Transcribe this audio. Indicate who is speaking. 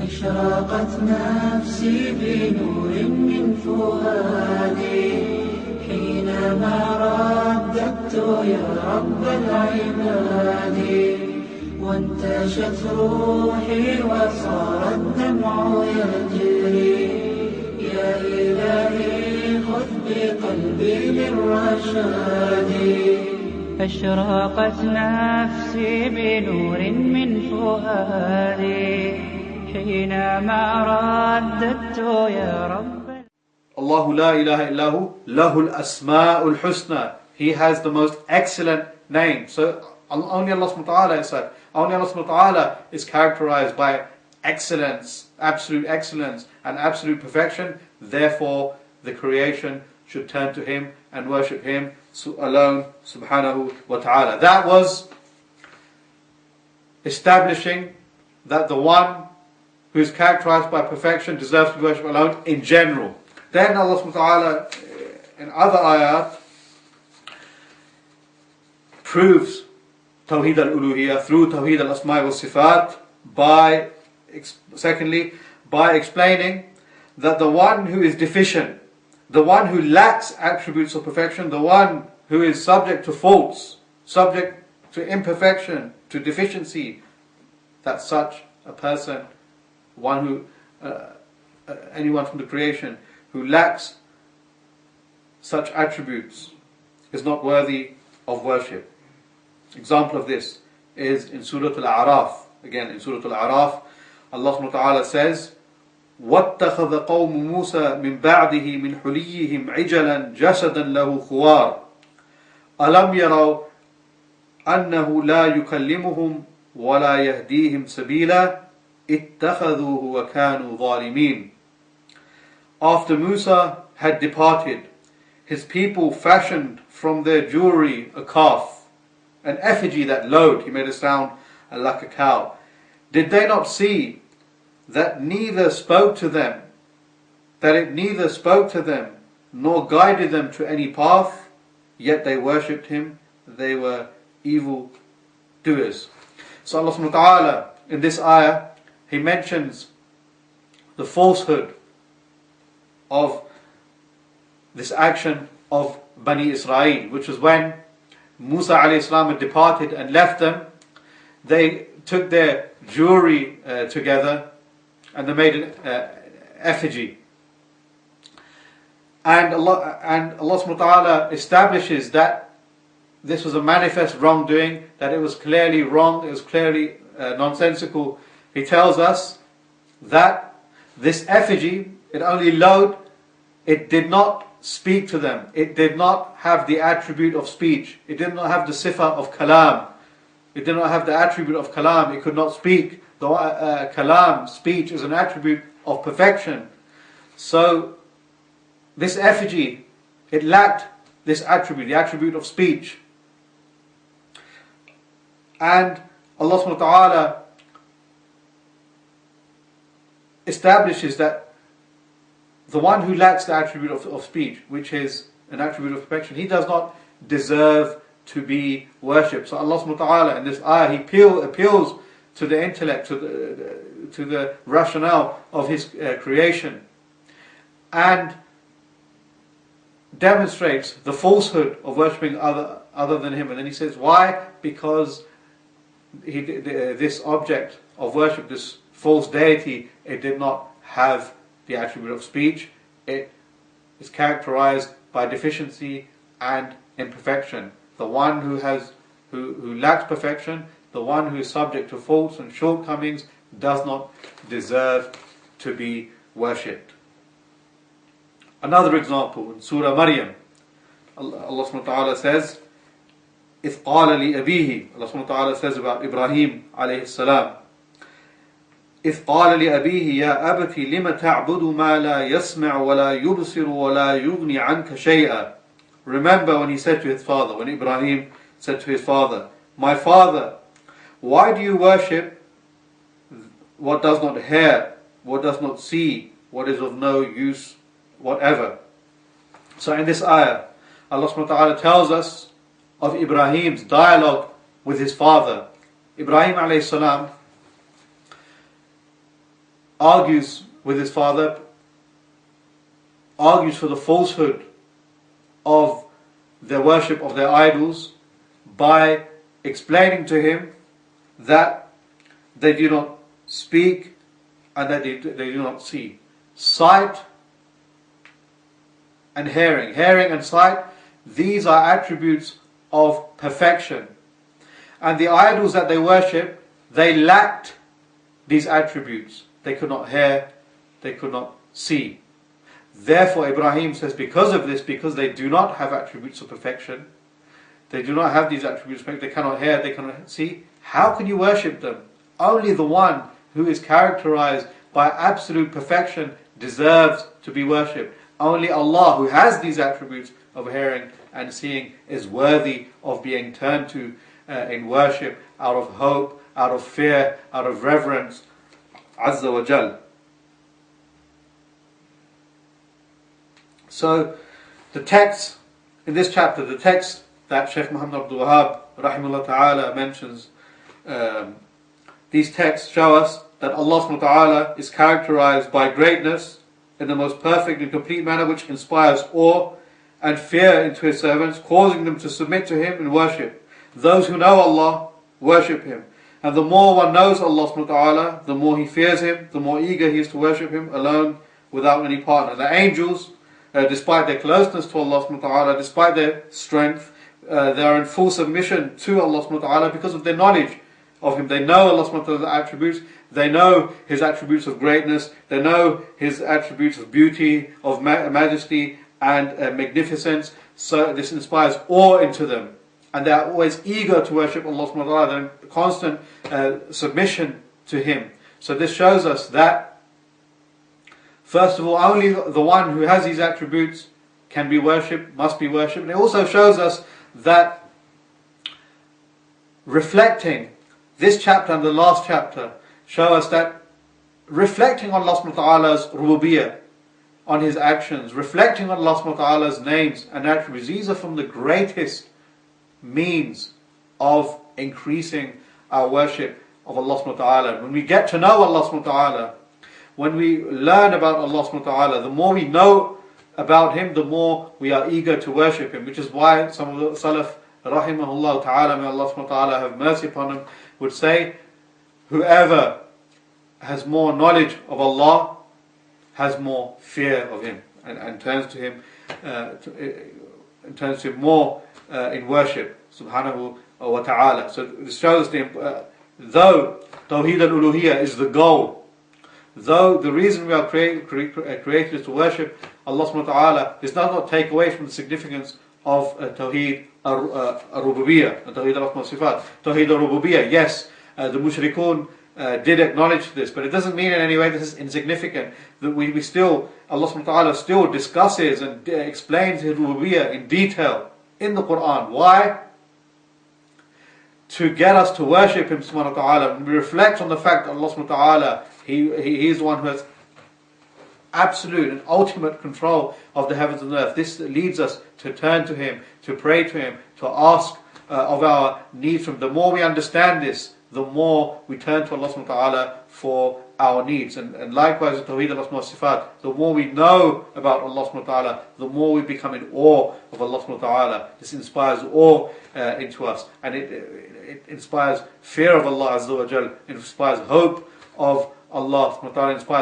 Speaker 1: أشرقت نفسي بنور من فؤادي حينما رددت يا رب العباد وانتشت روحي وصار الدمع يجري يا إلهي خذ بقلبي للرشاد أشرقت نفسي بنور من فؤادي حينما رددت يا رب.
Speaker 2: Allahu la ilaha illahu lahul asma'ul husna. He has the most excellent name. So only Allah subhanahu wa ta'ala is such. Only Allah subhanahu wa ta'ala is characterized by excellence, absolute excellence and absolute perfection. Therefore the creation should turn to Him and worship Him alone subhanahu wa ta'ala. That was establishing that the one who is characterized by perfection deserves to be worshipped alone in general. Then Allah subhanahu wa ta'ala in other ayat proves Tawhid al-Uluhiyya through Tawhid al-Asma' wa Sifat by explaining that the one who is deficient, the one who lacks attributes of perfection, the one who is subject to faults, subject to imperfection, to deficiency, that such a person, anyone from the creation who lacks such attributes is not worthy of worship. Example of this is in Surah Al-A'raf. Again, in Surah Al-A'raf, Allah subhanahu wa ta'ala says, وَاتَّخَذَ قَوْمُ مُوسَى مِنْ بَعْدِهِ مِنْ حُلِيِّهِمْ عِجَلًا جَسَدًا لَهُ خُوَارٌ أَلَمْ يَرَوْا أَنَّهُ لَا يُكَلِّمُهُمْ وَلَا يَهْدِيهِمْ سَبِيلًا اتَّخَذُوهُ وَكَانُوا ظَالِمِينَ. After Musa had departed, his people fashioned from their jewelry a calf, an effigy that lowed. He made a sound like a cow. Did they not see that it neither spoke to them nor guided them to any path? Yet they worshipped him. They were evil doers. So Allah subhanahu wa ta'ala in this ayah, He mentions the falsehood of this action of Bani Israel, which was when Musa alayhi salam had departed and left them. They took their jewelry together and they made an effigy. And Allah subhanahu wa ta'ala establishes that this was a manifest wrongdoing, that it was clearly wrong, it was clearly nonsensical. He tells us that this effigy, it only lowed, it did not speak to them. It did not have the attribute of speech. It did not have the sifa of kalam. It did not have the attribute of kalam. It could not speak. The kalam, speech, is an attribute of perfection. So this effigy, it lacked this attribute, the attribute of speech. And Allah subhanahu wa ta'ala establishes that the one who lacks the attribute of speech, which is an attribute of perfection, he does not deserve to be worshipped. So Allah subhanahu wa ta'ala in this ayah, He appeals to the intellect, to the rationale of His creation, and demonstrates the falsehood of worshipping other than Him. And then He says, why? Because this object of worship, this false deity, it did not have the attribute of speech. It is characterized by deficiency and imperfection. The one who lacks perfection, the one who is subject to faults and shortcomings, does not deserve to be worshipped. Another example in Surah Maryam, Allah subhanahu wa ta'ala says, إِذْ قَالَ لِأَبِيهِ. Allah subhanahu wa ta'ala says about Ibrahim alayhi salam, إِذْ قَالَ لِأَبِيهِ يَا أَبَتِ لِمَ تَعْبُدُ مَا لَا يَسْمَعُ وَلَا يُبْصِرُ وَلَا يُغْنِ عَنْكَ شَيْئًا. Remember when he said to his father, when Ibrahim said to his father, my father, why do you worship what does not hear, what does not see, what is of no use whatever? So in this ayah, Allah subhanahu wa ta'ala tells us of Ibrahim's dialogue with his father. Ibrahim alayhi salam argues with his father, argues for the falsehood of their worship of their idols by explaining to him that they do not speak and that they do not see. Sight and hearing. Hearing and sight, these are attributes of perfection. And the idols that they worship, they lacked these attributes. They could not hear, they could not see. Therefore, Ibrahim says, because of this, because they do not have attributes of perfection, they do not have these attributes of perfection, they cannot hear, they cannot see, how can you worship them? Only the one who is characterized by absolute perfection deserves to be worshipped. Only Allah, who has these attributes of hearing and seeing, is worthy of being turned to in worship, out of hope, out of fear, out of reverence, Azza wa Jal. So, the text in this chapter, the text that Shaykh Muhammad Abdul Wahhab rahimahullah ta'ala mentions, these texts show us that Allah subhanahu wa ta'ala is characterized by greatness in the most perfect and complete manner, which inspires awe and fear into His servants, causing them to submit to Him and worship. Those who know Allah worship Him. And the more one knows Allah subhanahu wa ta'ala, the more he fears Him, the more eager he is to worship Him alone without any partner. The angels, despite their closeness to Allah subhanahu wa ta'ala, despite their strength, they are in full submission to Allah subhanahu wa ta'ala because of their knowledge of Him. They know Allah subhanahu wa ta'ala's attributes, they know His attributes of greatness, they know His attributes of beauty, of majesty and magnificence. So this inspires awe into them. And they are always eager to worship Allah subhanahu wa ta'ala, they're in constant submission to Him. So this shows us that, first of all, only the one who has these attributes can be worshipped, must be worshipped. And it also shows us that reflecting this chapter and the last chapter show us that reflecting on Allah subhanahu wa ta'ala's rububiyyah, on His actions, reflecting on Allah subhanahu wa ta'ala's names and attributes, these are from the greatest means of increasing our worship of Allah subhanahu wa ta'ala. When we get to know Allah subhanahu wa ta'ala, when we learn about Allah subhanahu wa ta'ala, the more we know about Him, the more we are eager to worship Him. Which is why some of the Salaf, rahimahullah ta'ala, may Allah subhanahu wa ta'ala have mercy upon them, would say, whoever has more knowledge of Allah has more fear of Him and turns to Him turns to Him more in worship, subhanahu wa ta'ala. So this shows though Tawheed al-Uluhiyyah is the goal, though the reason we are created is to worship Allah subhanahu wa ta'ala, this does not take away from the significance of Tawheed al-Rububiyyah, Tawheed al-Sifat, Tawheed al-Rububiyyah. Yes, the mushrikun did acknowledge this, but it doesn't mean in any way this is insignificant. That we still, Allah subhanahu wa ta'ala still discusses and explains His Rububiyyah in detail in the Quran. Why? To get us to worship Him subhanahu wa ta'ala. When we reflect on the fact that Allah subhanahu wa ta'ala, He is the one who has absolute and ultimate control of the heavens and the earth. This leads us to turn to Him, to pray to Him, to ask of our needs from Him. The more we understand this, the more we turn to Allah subhanahu wa ta'ala for our needs. And likewise with Tawheed al-Asma wa Sifat, the more we know about Allah subhanahu wa ta'ala, the more we become in awe of Allah subhanahu wa ta'ala. This inspires awe into us, and it inspires fear of Allah Azza wa Jal, it inspires hope of Allah subhanahu wa ta'ala, inspires